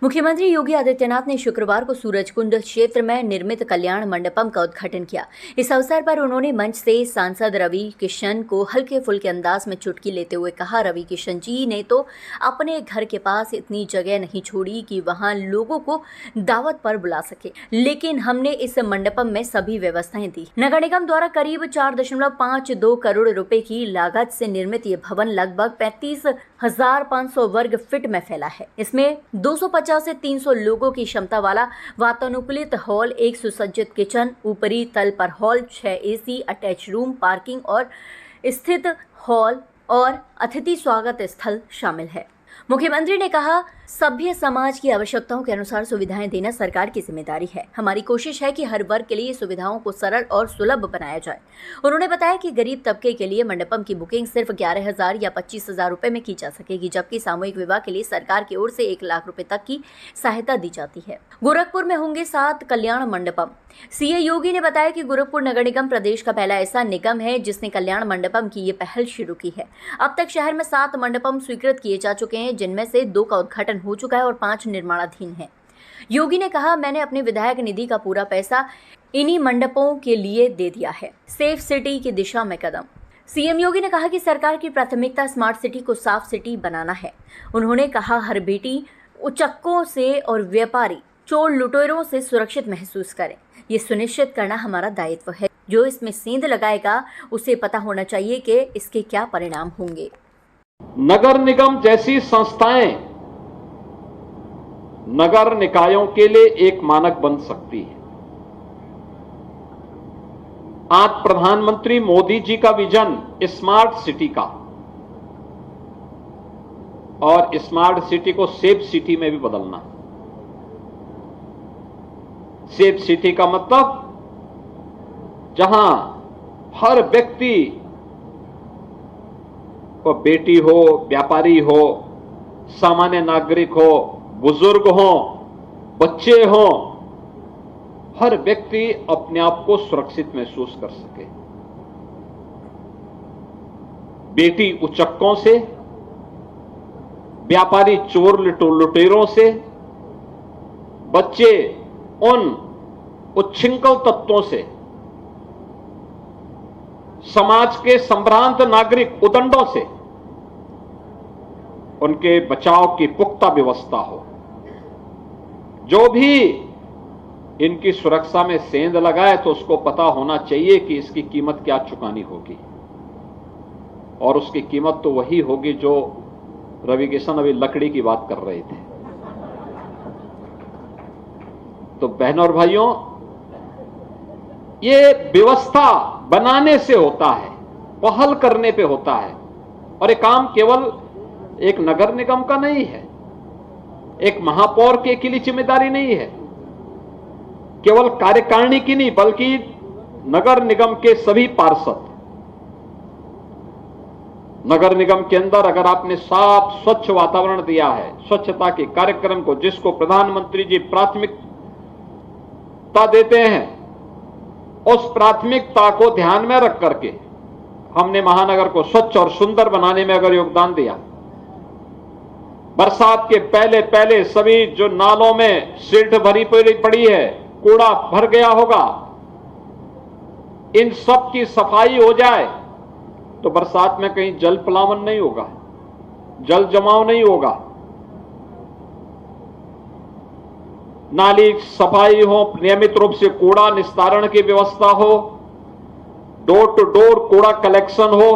मुख्यमंत्री योगी आदित्यनाथ ने शुक्रवार को सूरजकुंड क्षेत्र में निर्मित कल्याण मंडपम का उद्घाटन किया। इस अवसर पर उन्होंने मंच से सांसद रवि किशन को हल्के फुल्के अंदाज में चुटकी लेते हुए कहा, रवि किशन जी ने तो अपने घर के पास इतनी जगह नहीं छोड़ी कि वहां लोगों को दावत पर बुला सके, लेकिन हमने इस मंडपम में सभी व्यवस्थाएं दी। नगर निगम द्वारा करीब 4.52 करोड़ रुपए की लागत से निर्मित ये भवन लगभग 35,500 वर्ग फीट में फैला है। इसमें 250 से 300 लोगों की क्षमता वाला वातानुकूलित हॉल, एक सुसज्जित किचन, ऊपरी तल पर hall, 6 AC, attach room, parking और स्थित हॉल और अतिथि स्वागत स्थल शामिल है। मुख्यमंत्री ने कहा, सभ्य समाज की आवश्यकताओं के अनुसार सुविधाएं देना सरकार की जिम्मेदारी है। हमारी कोशिश है कि हर वर्ग के लिए सुविधाओं को सरल और सुलभ बनाया जाए। उन्होंने बताया कि गरीब तबके के लिए मंडपम की बुकिंग सिर्फ 11,000 या 25,000 रुपए में की जा सकेगी, जबकि सामूहिक विवाह के लिए सरकार की ओर से 1 लाख रुपए तक की सहायता दी जाती है। गोरखपुर में होंगे 7 कल्याण मंडपम। सीए योगी ने बताया कि गोरखपुर नगर निगम प्रदेश का पहला ऐसा निगम है जिसने कल्याण मंडपम की ये पहल शुरू की है। अब तक शहर में 7 मंडपम स्वीकृत किए जा चुके हैं, जिनमें से 2 का उद्घाटन हो चुका है और 5 निर्माणाधीन हैं। योगी ने कहा, मैंने अपने विधायक निधि का पूरा पैसा इन्हीं मंडपों के लिए दे दिया है। सेफ सिटी की दिशा में कदम। सीएम योगी ने कहा कि सरकार की प्राथमिकता स्मार्ट सिटी को साफ सिटी बनाना है। उन्होंने कहा, हर बेटी उचक्कों से और व्यापारी चोर लुटेरों से सुरक्षित महसूस करें। ये सुनिश्चित करना हमारा दायित्व है। जो इसमें सेंध लगाएगा उसे पता होना चाहिए कि इसके क्या परिणाम होंगे। नगर निगम जैसी संस्थाएं नगर निकायों के लिए एक मानक बन सकती है। आज प्रधानमंत्री मोदी जी का विजन स्मार्ट सिटी का, और स्मार्ट सिटी को सेफ सिटी में भी बदलना। सेफ सिटी का मतलब जहां हर व्यक्ति को, बेटी हो, व्यापारी हो, सामान्य नागरिक हो, बुजुर्ग हो, बच्चे हो, हर व्यक्ति अपने आप को सुरक्षित महसूस कर सके। बेटी उचक्कों से, व्यापारी चोर लुटेरों से, बच्चे उन उच्छृंखल तत्वों से, समाज के संभ्रांत नागरिक उदंडों से, उनके बचाव की पुख्ता व्यवस्था हो। जो भी इनकी सुरक्षा में सेंध लगाए तो उसको पता होना चाहिए कि इसकी कीमत क्या चुकानी होगी, और उसकी कीमत तो वही होगी जो रवि किशन अभी लकड़ी की बात कर रहे थे। तो बहनों और भाइयों, ये व्यवस्था बनाने से होता है, पहल करने पे होता है, और ये काम केवल एक नगर निगम का नहीं है, एक महापौर के अकेली जिम्मेदारी नहीं है, केवल कार्यकारिणी की नहीं, बल्कि नगर निगम के सभी पार्षद। नगर निगम के अंदर अगर आपने साफ स्वच्छ वातावरण दिया है, स्वच्छता के कार्यक्रम को, जिसको प्रधानमंत्री जी प्राथमिकता देते हैं, उस प्राथमिकता को ध्यान में रख करके हमने महानगर को स्वच्छ और सुंदर बनाने में अगर योगदान दिया, बरसात के पहले पहले सभी जो नालों में सिल्ट भरी पड़ी है, कूड़ा भर गया होगा, इन सब की सफाई हो जाए तो बरसात में कहीं जल प्लावन नहीं होगा, जल जमाव नहीं होगा, नाली सफाई हो, नियमित रूप से कूड़ा निस्तारण की व्यवस्था हो, डोर टू डोर कूड़ा कलेक्शन हो।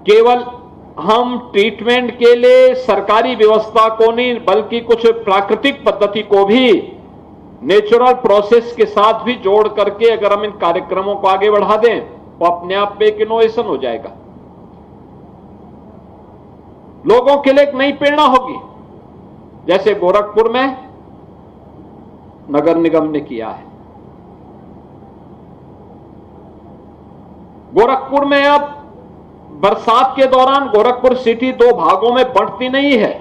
केवल हम ट्रीटमेंट के लिए सरकारी व्यवस्था को नहीं, बल्कि कुछ प्राकृतिक पद्धति को भी नेचुरल प्रोसेस के साथ भी जोड़ करके अगर हम इन कार्यक्रमों को आगे बढ़ा दें तो अपने आप में एक इनोवेशन हो जाएगा, लोगों के लिए एक नई प्रेरणा होगी, जैसे गोरखपुर में नगर निगम ने किया है। गोरखपुर में अब बरसात के दौरान गोरखपुर सिटी 2 भागों में बंटती नहीं है।